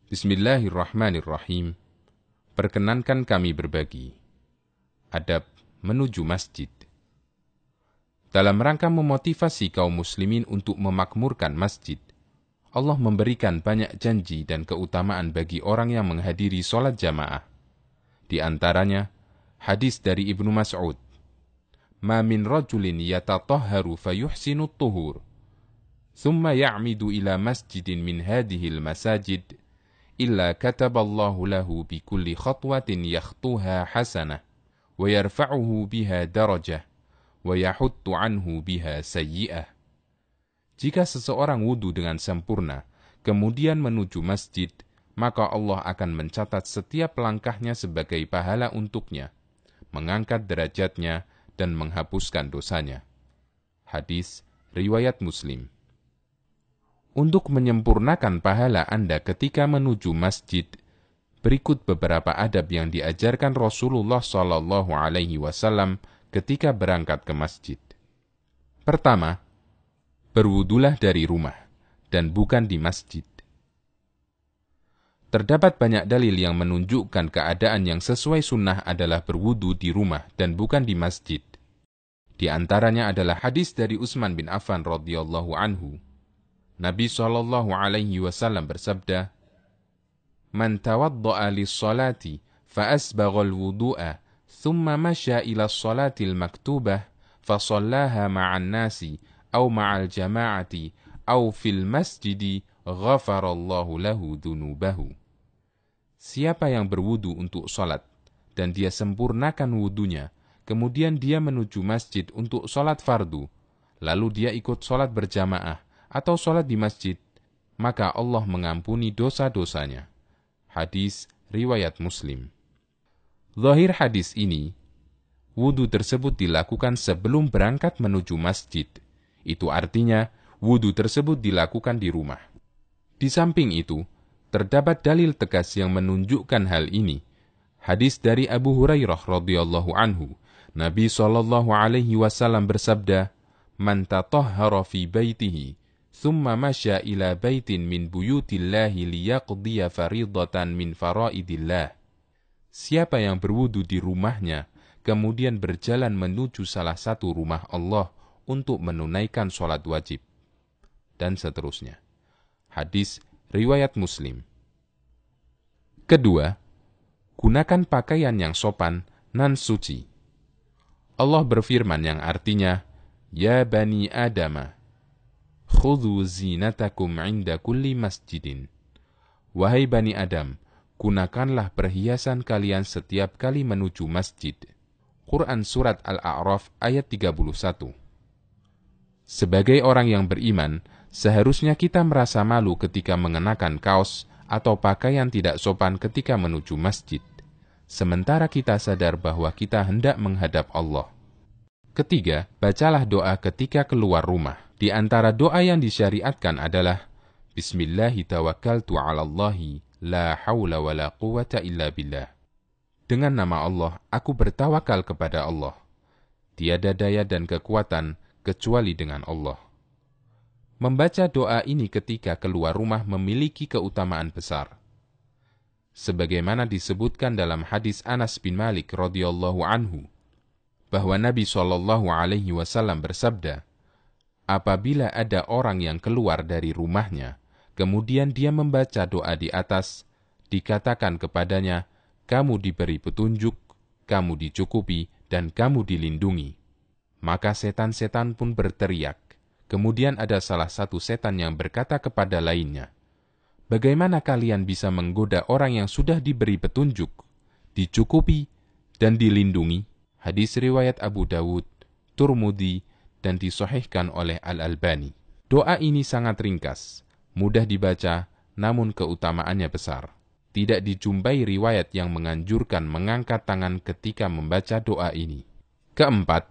Bismillahirrahmanirrahim. Perkenankan kami berbagi. Adab menuju masjid. Dalam rangka memotivasi kaum muslimin untuk memakmurkan masjid, Allah memberikan banyak janji dan keutamaan bagi orang yang menghadiri sholat jamaah. Di antaranya, hadis dari Ibnu Mas'ud, "Ma min rajulin yatatahharu fayuhsinu tuhur, thumma ya'midu ila masjidin min hadihil masajid, illa kataballahu lahu bikulli khatwatin yakhtuha hasanah, wa yarfa'uhu biha darajah, wa yahuttu anhu biha sayyi'ah." Jika seseorang wudu dengan sempurna, kemudian menuju masjid, maka Allah akan mencatat setiap langkahnya sebagai pahala untuknya, mengangkat derajatnya, dan menghapuskan dosanya. Hadis riwayat Muslim. Untuk menyempurnakan pahala Anda ketika menuju masjid, berikut beberapa adab yang diajarkan Rasulullah SAW ketika berangkat ke masjid. Pertama, berwudulah dari rumah, dan bukan di masjid. Terdapat banyak dalil yang menunjukkan keadaan yang sesuai sunnah adalah berwudu di rumah dan bukan di masjid. Di antaranya adalah hadis dari Utsman bin Affan radhiyallahu anhu. Nabi SAW bersabda, "Man tawadda'a lis-salati fa asbaghal wudu'a, thumma masya ila as-salatil maktubah, fa shallaha ma'an nasi aw ma'al jama'ati aw fil masjidi, ghafarallahu lahu dhunubahu." Siapa yang berwudu untuk salat dan dia sempurnakan wudunya, kemudian dia menuju masjid untuk salat fardu, lalu dia ikut salat berjamaah atau sholat di masjid, maka Allah mengampuni dosa-dosanya. Hadis riwayat Muslim. Zahir hadis ini, wudu tersebut dilakukan sebelum berangkat menuju masjid. Itu artinya, wudu tersebut dilakukan di rumah. Di samping itu, terdapat dalil tegas yang menunjukkan hal ini. Hadis dari Abu Hurairah radhiyallahu anhu, Nabi SAW bersabda, "Man tatahhara fi baitihi, thumma masya ila baitin min buyutillahi liyaqdiya faridatan min faraidillah." Siapa yang berwudu di rumahnya, kemudian berjalan menuju salah satu rumah Allah untuk menunaikan sholat wajib, dan seterusnya. Hadis riwayat Muslim. Kedua, gunakan pakaian yang sopan dan suci. Allah berfirman yang artinya, "Ya bani Adama, khudhu zinatakum inda kulli masjidin." Wahai Bani Adam, gunakanlah perhiasan kalian setiap kali menuju masjid. Quran Surat Al-A'raf ayat 31. Sebagai orang yang beriman, seharusnya kita merasa malu ketika mengenakan kaos atau pakaian tidak sopan ketika menuju masjid, sementara kita sadar bahwa kita hendak menghadap Allah. Ketiga, bacalah doa ketika keluar rumah. Di antara doa yang disyariatkan adalah Bismillahi tawakkaltu 'alallahi la haula wa la quwwata illa billah. Dengan nama Allah, aku bertawakal kepada Allah. Tiada daya dan kekuatan kecuali dengan Allah. Membaca doa ini ketika keluar rumah memiliki keutamaan besar. Sebagaimana disebutkan dalam hadis Anas bin Malik radhiyallahu anhu, bahwa Nabi SAW bersabda, apabila ada orang yang keluar dari rumahnya, kemudian dia membaca doa di atas, dikatakan kepadanya, kamu diberi petunjuk, kamu dicukupi, dan kamu dilindungi. Maka setan-setan pun berteriak. Kemudian ada salah satu setan yang berkata kepada lainnya, bagaimana kalian bisa menggoda orang yang sudah diberi petunjuk, dicukupi, dan dilindungi? Hadis riwayat Abu Dawud, Turmudi, dan disahihkan oleh Al-Albani. Doa ini sangat ringkas, mudah dibaca, namun keutamaannya besar. Tidak dijumpai riwayat yang menganjurkan mengangkat tangan ketika membaca doa ini. Keempat,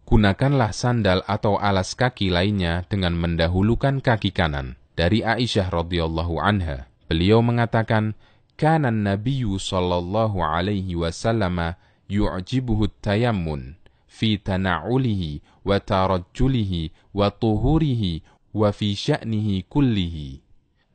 gunakanlah sandal atau alas kaki lainnya dengan mendahulukan kaki kanan. Dari Aisyah radhiyallahu anha, beliau mengatakan, kana an-nabiyyu sallallahu alaihi wasallam yu'jibuhu tayammun fi tana'ulihi wa tarajjulihi wa tuhurihi wa fi sya'nihi kullihi.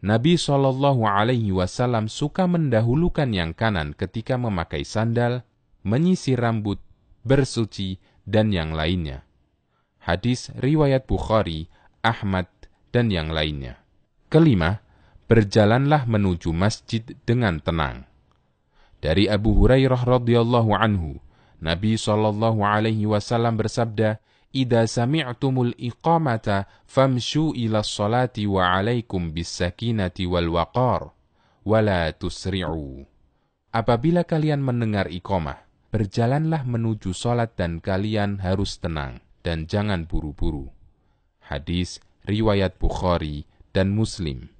Nabi SAW suka mendahulukan yang kanan ketika memakai sandal, menyisir rambut, bersuci, dan yang lainnya. Hadis riwayat Bukhari, Ahmad, dan yang lainnya. Kelima, berjalanlah menuju masjid dengan tenang. Dari Abu Hurairah radhiyallahu anhu, Nabi SAW bersabda, "Idza sami'tumul iqamata famshu ila sholati wa 'alaikum bis sakinati wal waqar wa la tusri'u." Apabila kalian mendengar iqamah, berjalanlah menuju salat dan kalian harus tenang dan jangan buru-buru. Hadis riwayat Bukhari dan Muslim.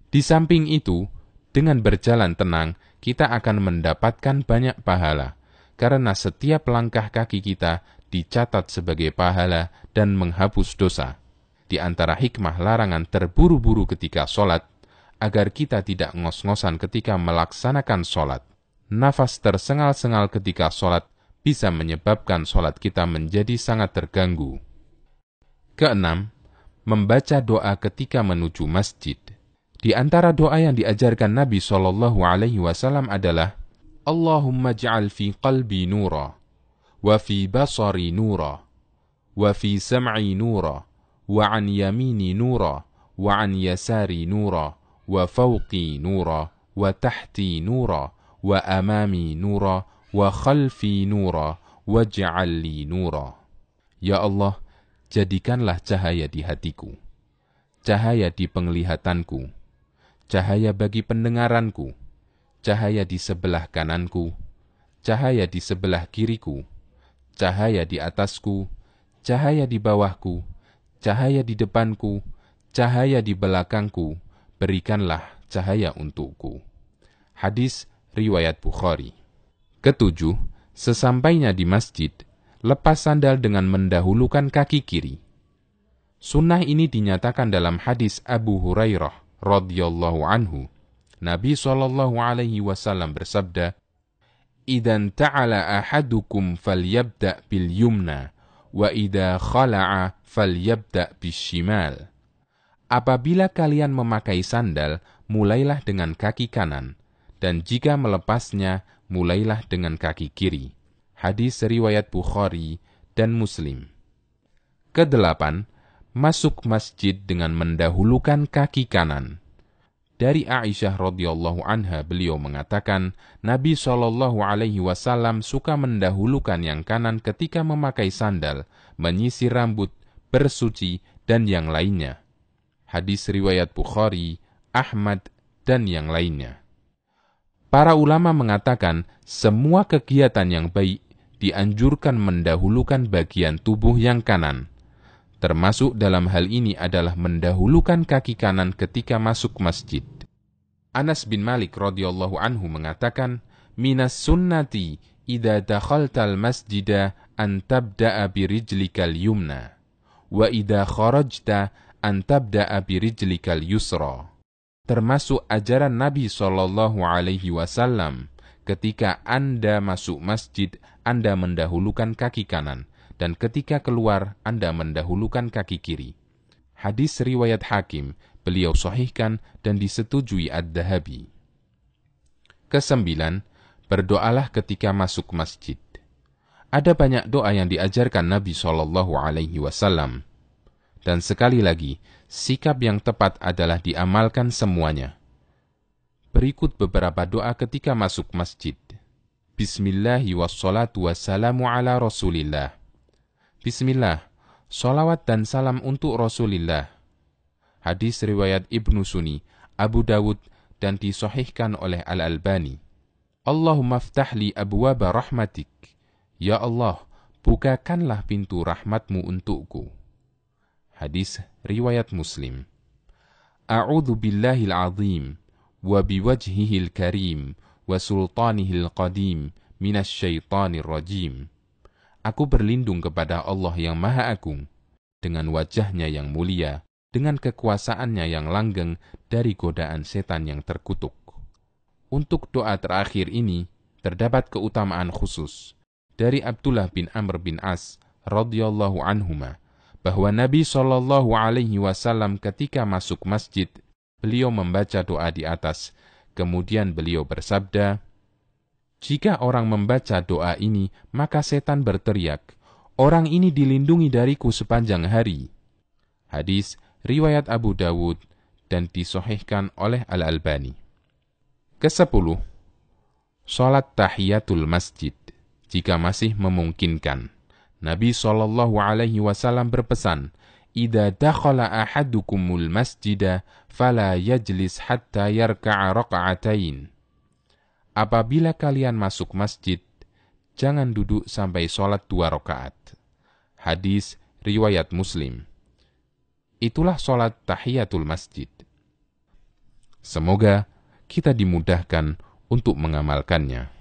Di samping itu, dengan berjalan tenang, kita akan mendapatkan banyak pahala, karena setiap langkah kaki kita dicatat sebagai pahala dan menghapus dosa. Di antara hikmah larangan terburu-buru ketika sholat, agar kita tidak ngos-ngosan ketika melaksanakan sholat. Nafas tersengal-sengal ketika sholat bisa menyebabkan sholat kita menjadi sangat terganggu. Keenam, membaca doa ketika menuju masjid. Di antara doa yang diajarkan Nabi SAW adalah, Allahumma ja'al fi qalbi nura, wa fi basari nura, wa fi sam'i nura, wa an yamini nura, wa an yasari nura, wa fawqi nura, wa tahti nura, wa amami nura, wa khalfi nura, wa ja'alli nura. Ya Allah, jadikanlah cahaya di hatiku, cahaya di penglihatanku, cahaya bagi pendengaranku, cahaya di sebelah kananku, cahaya di sebelah kiriku, cahaya di atasku, cahaya di bawahku, cahaya di depanku, cahaya di belakangku, berikanlah cahaya untukku. Hadis riwayat Bukhari. Ketujuh, sesampainya di masjid, lepas sandal dengan mendahulukan kaki kiri. Sunnah ini dinyatakan dalam hadis Abu Hurairah radhiyallahu anhu. Nabi SAW bersabda, "Idan ta'ala ahadukum falyabda' bil yumna, wa idza khala'a falyabda' bis shimal." Apabila kalian memakai sandal, mulailah dengan kaki kanan, dan jika melepasnya, mulailah dengan kaki kiri. Hadis riwayat Bukhari dan Muslim. Kedelapan, masuk masjid dengan mendahulukan kaki kanan. Dari Aisyah radhiyallahu anha, beliau mengatakan, Nabi SAW suka mendahulukan yang kanan ketika memakai sandal, menyisir rambut, bersuci, dan yang lainnya. Hadis riwayat Bukhari, Ahmad, dan yang lainnya. Para ulama mengatakan, semua kegiatan yang baik dianjurkan mendahulukan bagian tubuh yang kanan. Termasuk dalam hal ini adalah mendahulukan kaki kanan ketika masuk masjid. Anas bin Malik radhiyallahu anhu mengatakan, "Minas sunnati idza dakhaltal masjida an tabda'a birijlikal yumna, wa idza kharajta an tabda'a birijlikal yusra." Termasuk ajaran Nabi SAW, ketika Anda masuk masjid, Anda mendahulukan kaki kanan, dan ketika keluar, Anda mendahulukan kaki kiri. Hadis riwayat Hakim, beliau sahihkan dan disetujui Ad-Dahabi. Kesembilan, berdoalah ketika masuk masjid. Ada banyak doa yang diajarkan Nabi SAW. Dan sekali lagi, sikap yang tepat adalah diamalkan semuanya. Berikut beberapa doa ketika masuk masjid. Bismillahi wassalatu wassalamu ala Rasulillah. Bismillah, salawat dan salam untuk Rasulullah. Hadis riwayat Ibnu Sunni, Abu Dawud, dan disahihkan oleh Al-Albani. Allahumma ftahli abwaba rahmatik. Ya Allah, bukakanlah pintu rahmatmu untukku. Hadis riwayat Muslim. A'udzu billahil azim wa biwajhihil karim wa sultanihil qadim minasyaitonir rajim. Aku berlindung kepada Allah yang Maha Agung, dengan wajahnya yang mulia, dengan kekuasaannya yang langgeng dari godaan setan yang terkutuk. Untuk doa terakhir ini, terdapat keutamaan khusus dari Abdullah bin Amr bin As radhiyallahu anhuma, bahwa Nabi SAW ketika masuk masjid, Beliau membaca doa di atas. Kemudian beliau bersabda, "Jika orang membaca doa ini, maka setan berteriak, 'Orang ini dilindungi dariku sepanjang hari.'" Hadis riwayat Abu Dawud dan disahihkan oleh Al-Albani. Ke-10. Salat tahiyatul masjid, jika masih memungkinkan. Nabi SAW berpesan, "Idza dakhala ahadukumul masjida fala yajlis hatta yarka'a raka'atain." Apabila kalian masuk masjid, jangan duduk sampai sholat 2 rakaat. Hadis riwayat Muslim. Itulah sholat tahiyatul masjid. Semoga kita dimudahkan untuk mengamalkannya.